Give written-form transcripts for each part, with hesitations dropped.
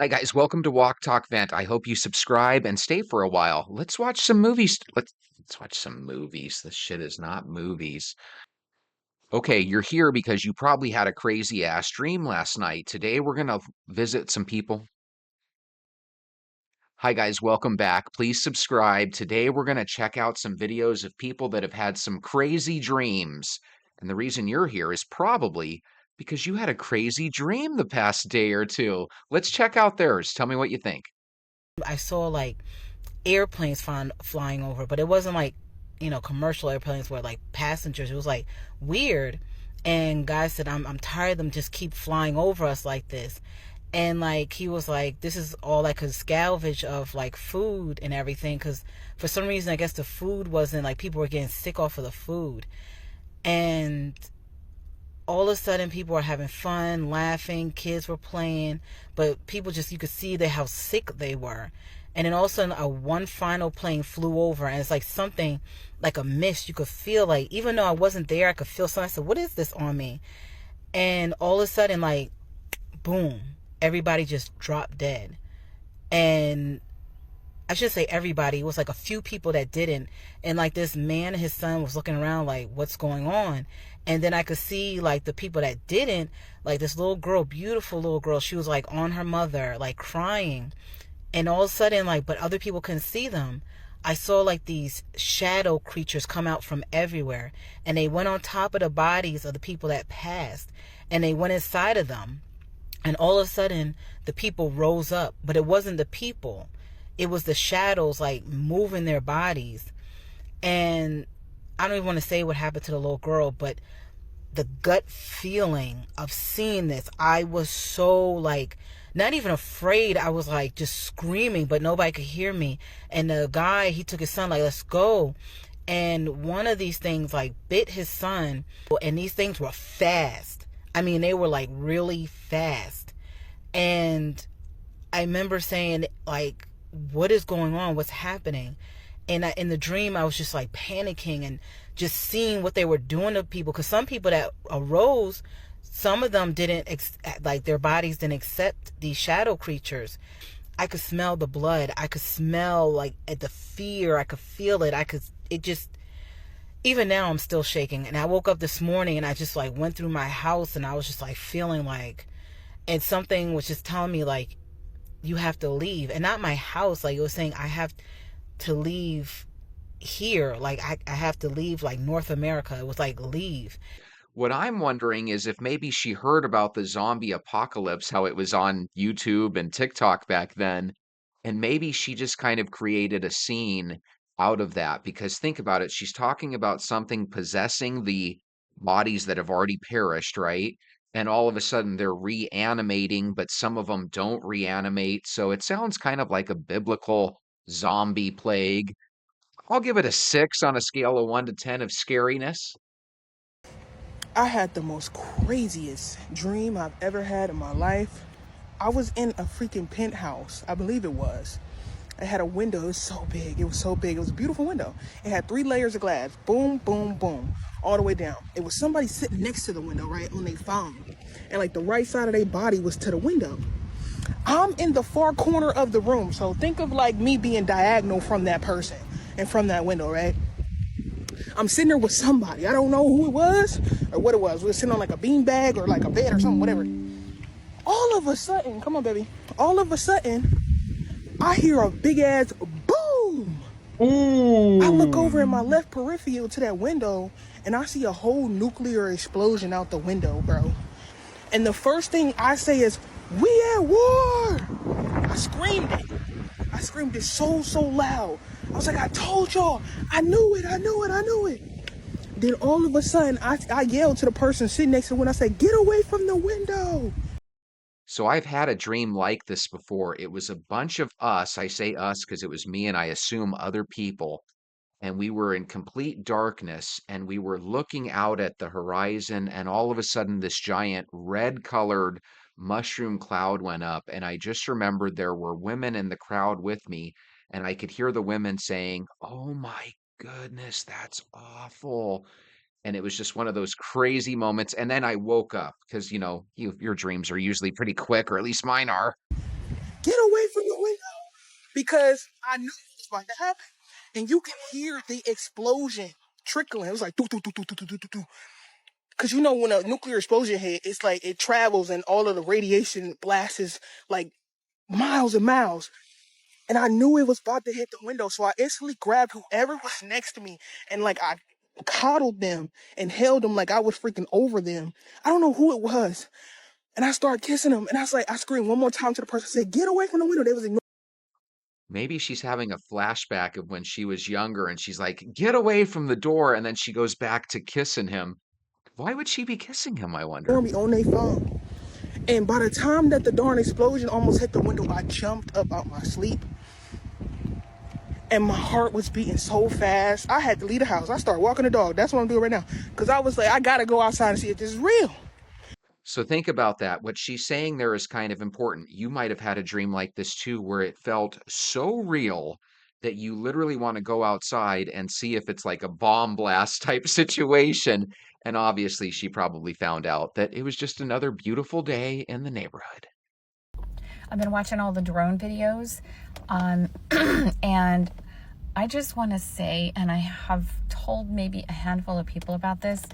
Hi guys, welcome to Walk Talk Vent. I hope you subscribe and stay for a while. Let's watch some movies. Let's watch some movies. This shit is not movies. Okay, you're here because you probably had a crazy ass dream last night. Today we're gonna visit some people. Hi guys, welcome back. Please subscribe. Today we're gonna check out some videos of people that have had some crazy dreams. And the reason you're here is probably because you had a crazy dream the past day or two. Let's check out theirs. Tell me what you think. I saw like airplanes flying over, but it wasn't like, commercial airplanes where like passengers. It was like weird. And guy said, I'm tired of them just keep flying over us like this. And like he was like, this is all I could salvage of like food and everything. Because for some reason, I guess the food wasn't like people were getting sick off of the food. And all of a sudden people were having fun, laughing, kids were playing, but people just, you could see how sick they were. And then all of a sudden a one final plane flew over, and it's like something like a mist. You could feel, like, even though I wasn't there, I could feel something. I said, what is this on me? And all of a sudden, like, boom, everybody just dropped dead. And I should say everybody. It was like a few people that didn't. And like this man and his son was looking around like, what's going on? And then I could see like the people that didn't, like this little girl, beautiful little girl, she was like on her mother, like crying. And all of a sudden, like, but other people couldn't see them. I saw like these shadow creatures come out from everywhere. And they went on top of the bodies of the people that passed. And they went inside of them. And all of a sudden, the people rose up, but it wasn't the people. It was the shadows like moving their bodies. And I don't even want to say what happened to the little girl, but the gut feeling of seeing this, I was so like, not even afraid. I was like just screaming, but nobody could hear me. And the guy, he took his son, like, let's go. And one of these things like bit his son, and these things were fast. I mean, they were like really fast. And I remember saying, like, what is going on? What's happening? And in the dream, I was just like panicking and just seeing what they were doing to people. Because some people that arose, some of them didn't, like, their bodies didn't accept these shadow creatures. I could smell the blood. I could smell like at the fear. I could feel it. It just, even now I'm still shaking. And I woke up this morning and I just like went through my house and I was just like feeling like, and something was just telling me like, you have to leave. And not my house, like it was saying I have to leave here, like I have to leave like North America. It was like leave. What I'm wondering is if maybe she heard about the zombie apocalypse, how it was on YouTube and TikTok back then, and maybe she just kind of created a scene out of that. Because think about it, she's talking about something possessing the bodies that have already perished, right? And all of a sudden they're reanimating, but some of them don't reanimate. So it sounds kind of like a biblical zombie plague. I'll give it a 6 on a scale of 1 to 10 of scariness. I had the most craziest dream I've ever had in my life. I was in a freaking penthouse, I believe it was. It had a window. It was so big. It was so big. It was a beautiful window. It had 3 layers of glass. Boom, boom, boom. All the way down. It was somebody sitting next to the window, right, on their phone. And like the right side of their body was to the window. I'm in the far corner of the room. So think of like me being diagonal from that person and from that window, right? I'm sitting there with somebody. I don't know who it was or what it was. We were sitting on like a bean bag or like a bed or something, whatever. All of a sudden, come on, baby. All of a sudden, I hear a big ass boom. I look over in my left peripheral to that window and I see a whole nuclear explosion out the window, bro. And the first thing I say is, we at war. I screamed it. I screamed it so loud. I was like, I told y'all. I knew it. I knew it. I knew it. Then all of a sudden, I yelled to the person sitting next to the window. I said, get away from the window. So I've had a dream like this before. It was a bunch of us. I say us because it was me and I assume other people. And we were in complete darkness and we were looking out at the horizon. And all of a sudden, this giant red colored mushroom cloud went up. And I just remembered there were women in the crowd with me. And I could hear the women saying, "Oh my goodness, that's awful." And it was just one of those crazy moments. And then I woke up because, your dreams are usually pretty quick, or at least mine are. get away from the window. Because I knew it was about to happen. And you can hear the explosion trickling. It was like, doo, doo, doo, doo, doo, doo, doo, doo. Because you know, when a nuclear explosion hit, it's like it travels and all of the radiation blasts like miles and miles. And I knew it was about to hit the window. So I instantly grabbed whoever was next to me and like I coddled them and held them like I was freaking over them. I don't know who it was. And I started kissing them. And I was like, I screamed one more time to the person, said, get away from the window. They was ignoring. Maybe she's having a flashback of when she was younger and she's like, "Get away from the door," and then she goes back to kissing him. Why would she be kissing him, I wonder? Me on their phone. And by the time that the darn explosion almost hit the window, I jumped up out my sleep. And my heart was beating so fast, I had to leave the house. I started walking the dog. That's what I'm doing right now. Because I was like, I got to go outside and see if this is real. So think about that. What she's saying there is kind of important. You might have had a dream like this too, where it felt so real that you literally want to go outside and see if it's like a bomb blast type situation. And obviously, she probably found out that it was just another beautiful day in the neighborhood. I've been watching all the drone videos, and I just want to say, and I have told maybe a handful of people about this,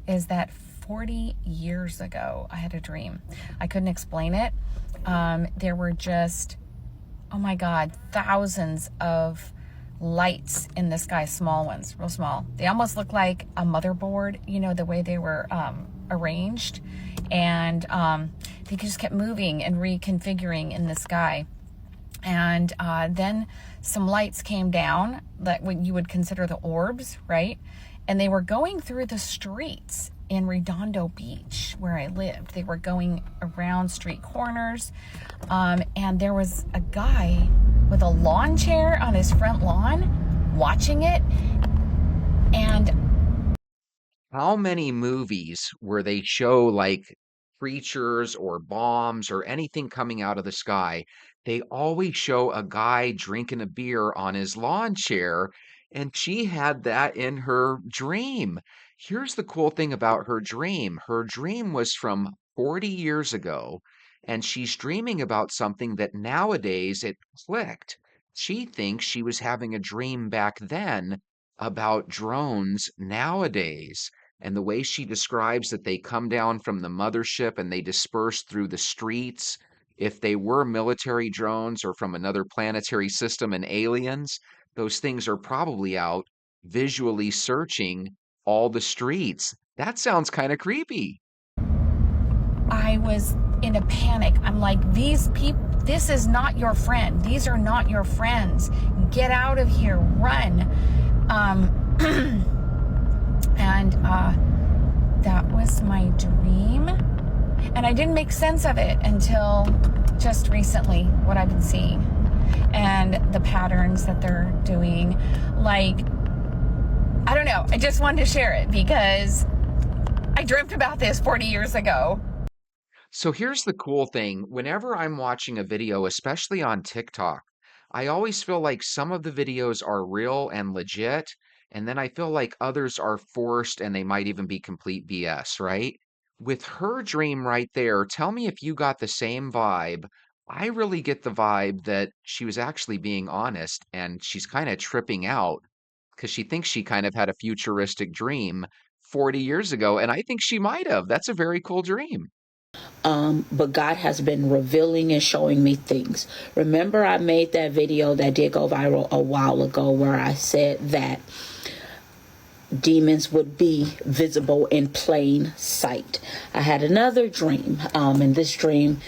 is that 40 years ago, I had a dream. I couldn't explain it. There were just, oh my God, thousands of lights in the sky, small ones, real small. They almost look like a motherboard, you know, the way they were arranged. And they just kept moving and reconfiguring in the sky. And then some lights came down, that what you would consider the orbs, right? And they were going through the streets in Redondo Beach, where I lived. They were going around street corners. And there was a guy with a lawn chair on his front lawn watching it. And How many movies where they show like creatures or bombs or anything coming out of the sky, they always show a guy drinking a beer on his lawn chair, and she had that in her dream. Here's the cool thing about her dream. Her dream was from 40 years ago, and she's dreaming about something that nowadays it clicked. She thinks she was having a dream back then about drones nowadays. And the way she describes that they come down from the mothership and they disperse through the streets. If they were military drones or from another planetary system and aliens, those things are probably out visually searching all the streets. That sounds kind of creepy. I was in a panic. I'm like, these people, this is not your friend. These are not your friends. Get out of here, run. And that was my dream. And I didn't make sense of it until just recently, what I've been seeing and the patterns that they're doing. Like, I don't know. I just wanted to share it because I dreamt about this 40 years ago. So here's the cool thing. Whenever I'm watching a video, especially on TikTok, I always feel like some of the videos are real and legit, and then I feel like others are forced and they might even be complete BS, right? With her dream right there, tell me if you got the same vibe. I really get the vibe that she was actually being honest and she's kind of tripping out because she thinks she kind of had a futuristic dream 40 years ago, and I think she might have. That's a very cool dream. But God has been revealing and showing me things. Remember, I made that video that did go viral a while ago where I said that demons would be visible in plain sight. I had another dream. In this dream,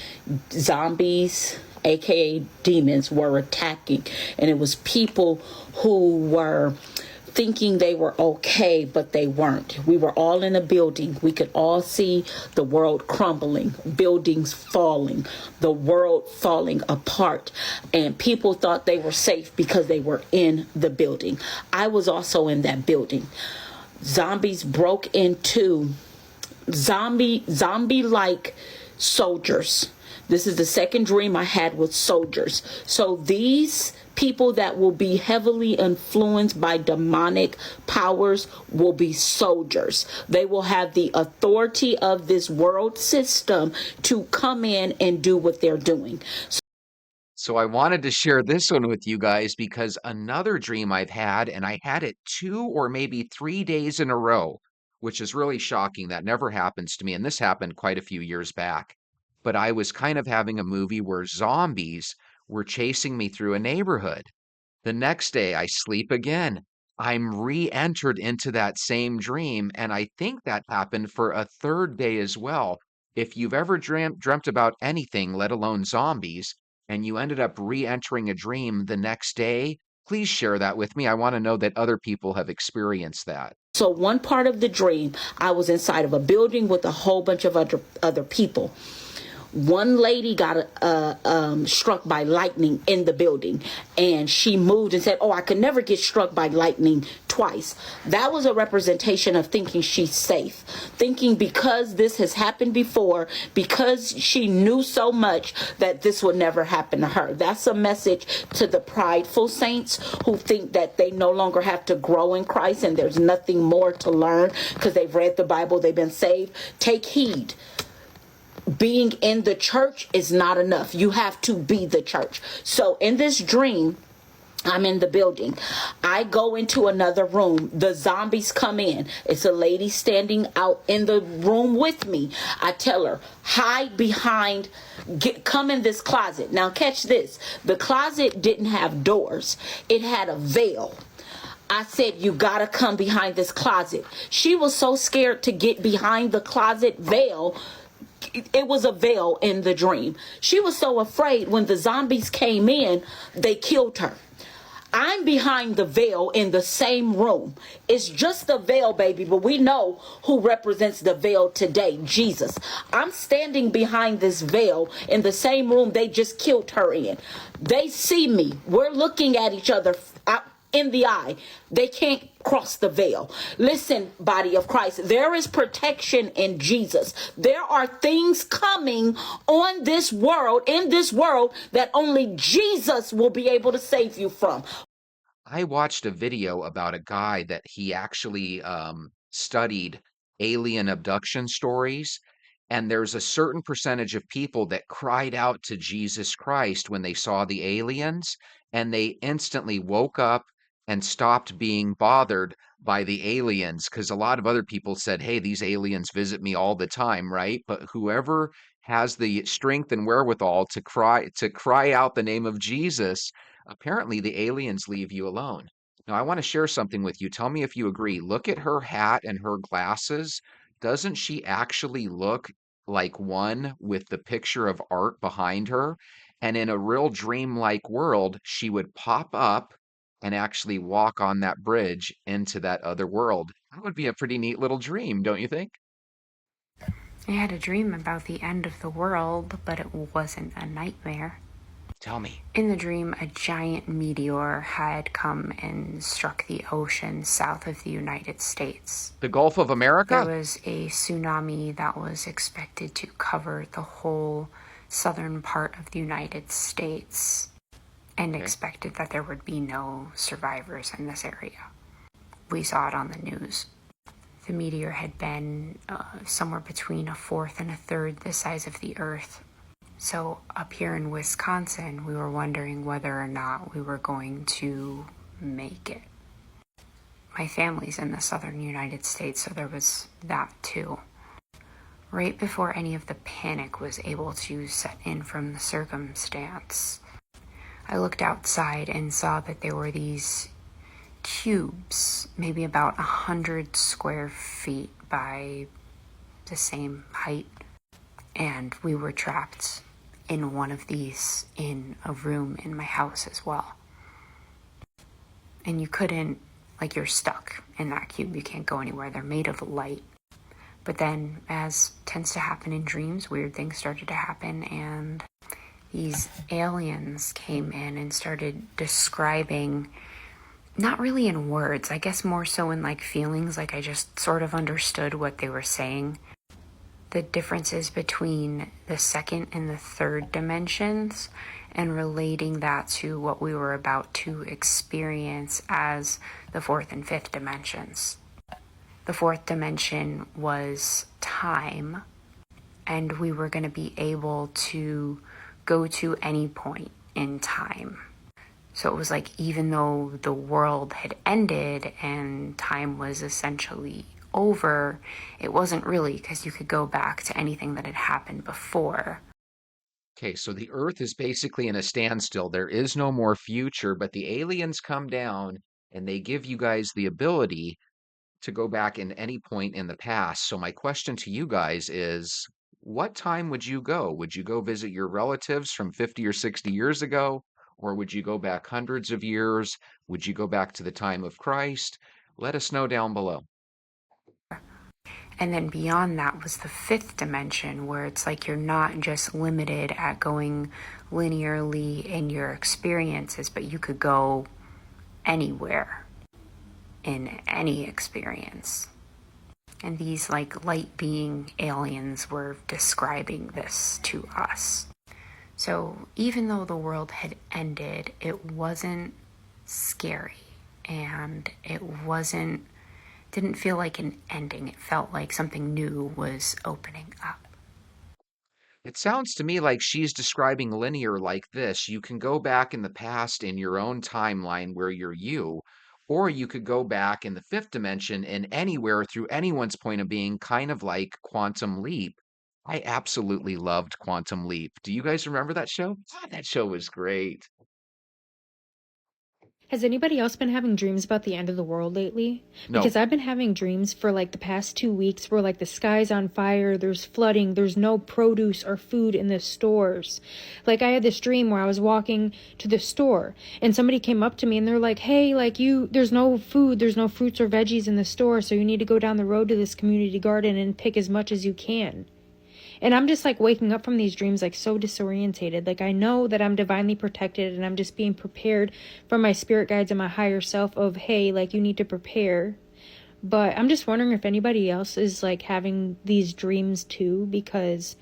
zombies, aka demons, were attacking, and it was people who were thinking they were okay, but they weren't. We were all in a building. We could all see the world crumbling, buildings falling, the world falling apart, and people thought they were safe because they were in the building. I was also in that building. Zombies broke into zombie-like soldiers. This is the second dream I had with soldiers. So these people that will be heavily influenced by demonic powers will be soldiers. They will have the authority of this world system to come in and do what they're doing. So I wanted to share this one with you guys because another dream I've had, and I had it 2 or maybe 3 days in a row, which is really shocking. That never happens to me. And this happened quite a few years back. But I was kind of having a movie where zombies were chasing me through a neighborhood. The next day, I sleep again. I'm re-entered into that same dream, and I think that happened for a third day as well. If you've ever dreamt about anything, let alone zombies, and you ended up re-entering a dream the next day, please share that with me. I want to know that other people have experienced that. So one part of the dream, I was inside of a building with a whole bunch of other people. One lady got struck by lightning in the building, and she moved and said, "Oh, I could never get struck by lightning twice." That was a representation of thinking she's safe, thinking because this has happened before, because she knew so much, that this would never happen to her. That's a message to the prideful saints who think that they no longer have to grow in Christ and there's nothing more to learn because they've read the Bible, they've been saved. Take heed. Being in the church is not enough. You have to be the church. So in this dream, I'm in the building. I go into another room. The zombies come in. It's a lady standing out in the room with me. I tell her, hide behind, come in this closet. Now catch this. The closet didn't have doors. It had a veil. I said, you gotta come behind this closet. She was so scared to get behind the closet veil. It was a veil in the dream. She was so afraid when the zombies came in, they killed her. I'm behind the veil in the same room. It's just a veil, baby, but we know who represents the veil today, Jesus. I'm standing behind this veil in the same room they just killed her in. They see me. We're looking at each other out in the eye. They can't cross the veil. Listen, body of Christ, there is protection in Jesus. There are things coming on this world, in this world, that only Jesus will be able to save you from. I watched a video about a guy that he actually studied alien abduction stories, and there's a certain percentage of people that cried out to Jesus Christ when they saw the aliens, and they instantly woke up and stopped being bothered by the aliens because a lot of other people said, "Hey, these aliens visit me all the time," right? But whoever has the strength and wherewithal to cry out the name of Jesus, apparently the aliens leave you alone. Now, I want to share something with you. Tell me if you agree. Look at her hat and her glasses. Doesn't she actually look like one with the picture of art behind her? And in a real dreamlike world, she would pop up and actually walk on that bridge into that other world. That would be a pretty neat little dream, don't you think? I had a dream about the end of the world, but it wasn't a nightmare. Tell me. In the dream, a giant meteor had come and struck the ocean south of the United States. The Gulf of There America? was a tsunami that was expected to cover the whole southern part of the United States and Okay. expected that there would be no survivors in this area. We saw it on the news. The meteor had been somewhere between a fourth and a third the size of the Earth. So up here in Wisconsin, we were wondering whether or not we were going to make it. My family's in the southern United States, so there was that too. Right before any of the panic was able to set in from the circumstance, I looked outside and saw that there were these cubes, maybe about 100 square feet by the same height, and we were trapped in one of these in a room in my house as well. And you couldn't, like, you're stuck in that cube. You can't go anywhere. They're made of light. But then, as tends to happen in dreams, weird things started to happen, and these aliens came in and started describing, not really in words, I guess more so in like feelings, like I just sort of understood what they were saying. The differences between the second and the third dimensions and relating that to what we were about to experience as the fourth and fifth dimensions. The fourth dimension was time, and we were going to be able to go to any point in time. So it was like, even though the world had ended and time was essentially over, it wasn't really, because you could go back to anything that had happened before. Okay, so the Earth is basically in a standstill. There is no more future, but the aliens come down and they give you guys the ability to go back in any point in the past. So my question to you guys is, what time would you go? Would you go visit your relatives from 50 or 60 years ago? Or would you go back hundreds of years? Would you go back to the time of Christ? Let us know down below. And then beyond that was the fifth dimension, where it's like you're not just limited at going linearly in your experiences, but you could go anywhere in any experience. And these like light being aliens were describing this to us. So even though the world had ended, it wasn't scary, and it didn't feel like an ending. It felt like something new was opening up. It sounds to me like she's describing linear like this. You can go back in the past in your own timeline where you're you, or you could go back in the fifth dimension and anywhere through anyone's point of being, kind of like Quantum Leap. I absolutely loved Quantum Leap. Do you guys remember that show? God, that show was great. Has anybody else been having dreams about the end of the world lately? No, Because I've been having dreams for like the past 2 weeks where like the sky's on fire, there's flooding, there's no produce or food in the stores. Like I had this dream where I was walking to the store and somebody came up to me and they're like, "Hey, like there's no food, there's no fruits or veggies in the store, so you need to go down the road to this community garden and pick as much as you can." And I'm just like waking up from these dreams like so disorientated. Like I know that I'm divinely protected and I'm just being prepared from my spirit guides and my higher self of, hey, like you need to prepare. But I'm just wondering if anybody else is like having these dreams too, because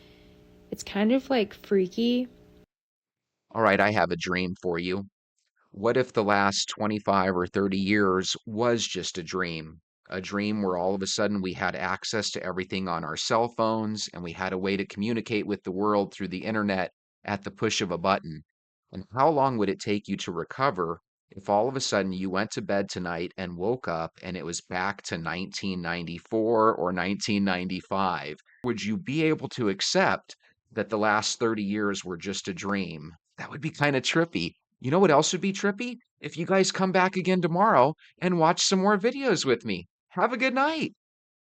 it's kind of like freaky. all right, I have a dream for you. What if the last 25 or 30 years was just a dream? A dream where all of a sudden we had access to everything on our cell phones and we had a way to communicate with the world through the internet at the push of a button. And how long would it take you to recover if all of a sudden you went to bed tonight and woke up and it was back to 1994 or 1995? Would you be able to accept that the last 30 years were just a dream? That would be kind of trippy. You know what else would be trippy? If you guys come back again tomorrow and watch some more videos with me. Have a good night.